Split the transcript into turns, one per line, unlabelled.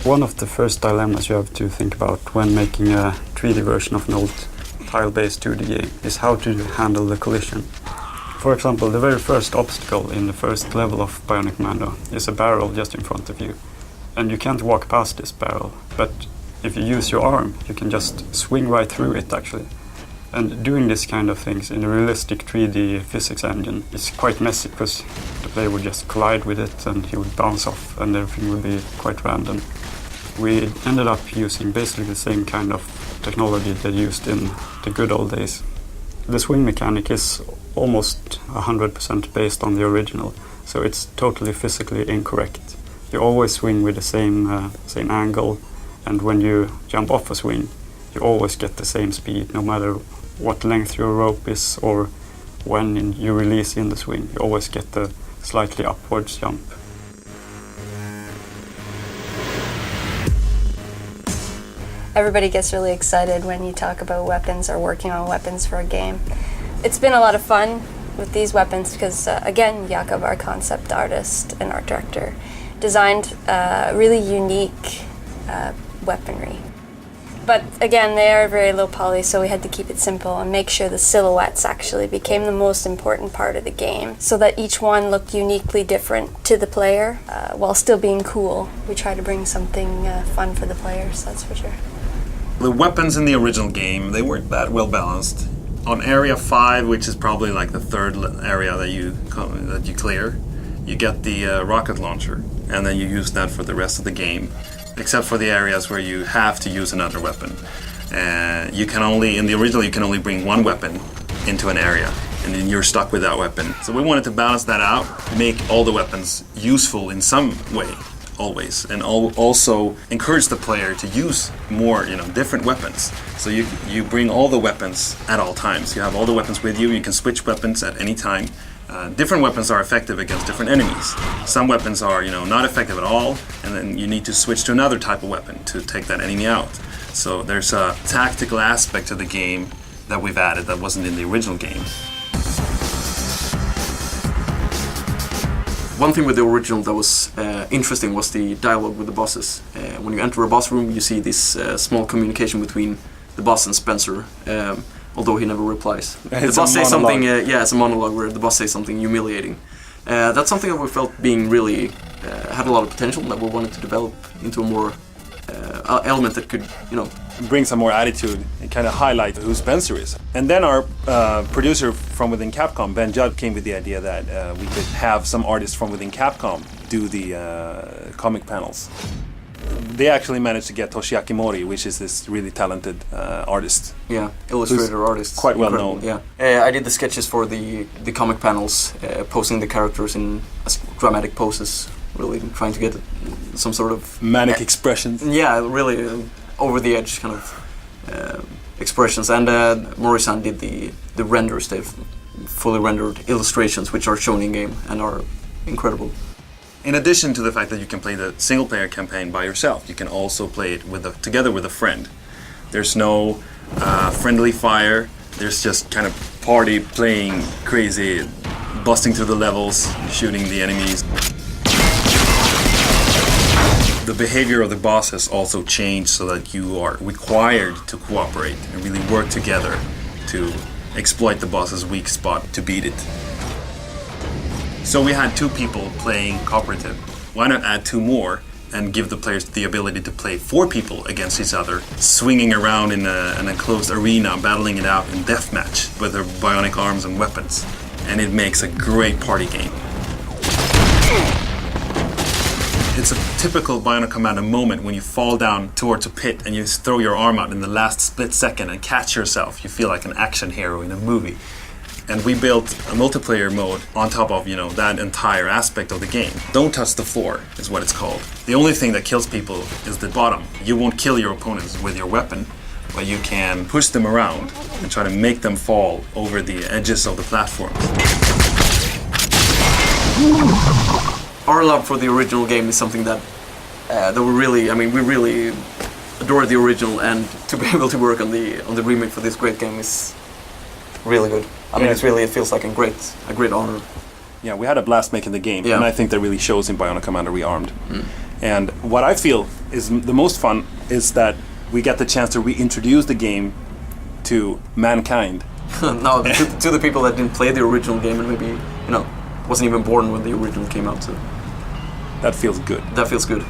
One of the first dilemmas you have to think about when making a 3D version of an old tile-based 2D game is how to handle the collision. For example, the very first obstacle in the first level of Bionic Commando is a barrel just in front of you. And you can't walk past this barrel, but if you use your arm, you can just swing right through it actually. And doing this kind of things in a realistic 3D physics engine is quite messy because the player would just collide with it and he would bounce off and everything would be quite random. We ended up using basically the same kind of technology they used in the good old days. The swing mechanic is almost 100% based on the original, so it's totally physically incorrect. You always swing with the same angle, and when you jump off a swing, you always get the same speed, no matter what length your rope is or when you release in the swing. You always get the slightly upwards jump.
Everybody gets really excited when you talk about weapons or working on weapons for a game. It's been a lot of fun with these weapons because, again, Jakob, our concept artist and art director, designed really unique weaponry. But again, they are very low poly, so we had to keep it simple and make sure the silhouettes actually became the most important part of the game, so that each one looked uniquely different to the player while still being cool. We try to bring something fun for the players, that's for sure.
The weapons in the original game, they weren't that well balanced. On area 5, which is probably like the third area that you clear, you get the rocket launcher, and then you use that for the rest of the game, except for the areas where you have to use another weapon. You can only, in the original, you can only bring one weapon into an area, and then you're stuck with that weapon. So we wanted to balance that out, make all the weapons useful in some way, always, and also encourage the player to use more, different weapons. So you bring all the weapons at all times. You have all the weapons with you. You can switch weapons at any time. Different weapons are effective against different enemies. Some weapons are, not effective at all, and then you need to switch to another type of weapon to take that enemy out. So there's a tactical aspect to the game that we've added that wasn't in the original game.
One thing with the original that was interesting was the dialogue with the bosses. When you enter a boss room, you see this small communication between the boss and Spencer, although he never replies. The boss says something, it's a monologue where the boss says something humiliating. That's something that we felt being really had a lot of potential, that we wanted to develop into a more element that could,
bring some more attitude and kind of highlight who Spencer is. And then our producer from within Capcom, Ben Judd, came with the idea that we could have some artists from within Capcom do the comic panels. They actually managed to get Toshiaki Mori, which is this really talented artist.
Yeah, illustrator artist.
Quite well known.
Yeah, I did the sketches for the comic panels, posing the characters in dramatic poses, really trying to get some sort of
manic expressions.
Yeah, really over the edge kind of expressions. And Mori-san did the renders. They've fully rendered illustrations, which are shown in game and are incredible.
In addition to the fact that you can play the single-player campaign by yourself, you can also play it together with a friend. There's no friendly fire. There's just kind of party playing crazy, busting through the levels, shooting the enemies. The behavior of the boss has also changed so that you are required to cooperate and really work together to exploit the boss's weak spot to beat it. So we had 2 people playing cooperative. Why not add 2 more and give the players the ability to play 4 people against each other, swinging around in an enclosed arena, battling it out in deathmatch with their bionic arms and weapons. And it makes a great party game. It's a typical Bionic Commando moment when you fall down towards a pit and you throw your arm out in the last split second and catch yourself. You feel like an action hero in a movie. And we built a multiplayer mode on top of, that entire aspect of the game. Don't touch the floor is what it's called. The only thing that kills people is the bottom. You won't kill your opponents with your weapon, but you can push them around and try to make them fall over the edges of the platforms.
Our love for the original game is something that we really adore the original, and to be able to work on the remake for this great game is really good. It feels like a great honor.
Yeah, we had a blast making the game, and I think that really shows in Bionic Commando Rearmed. And what I feel is the most fun is that we get the chance to reintroduce the game to mankind.
No, to the people that didn't play the original game and maybe, wasn't even born when the original came out. So
That feels good.
that feels good.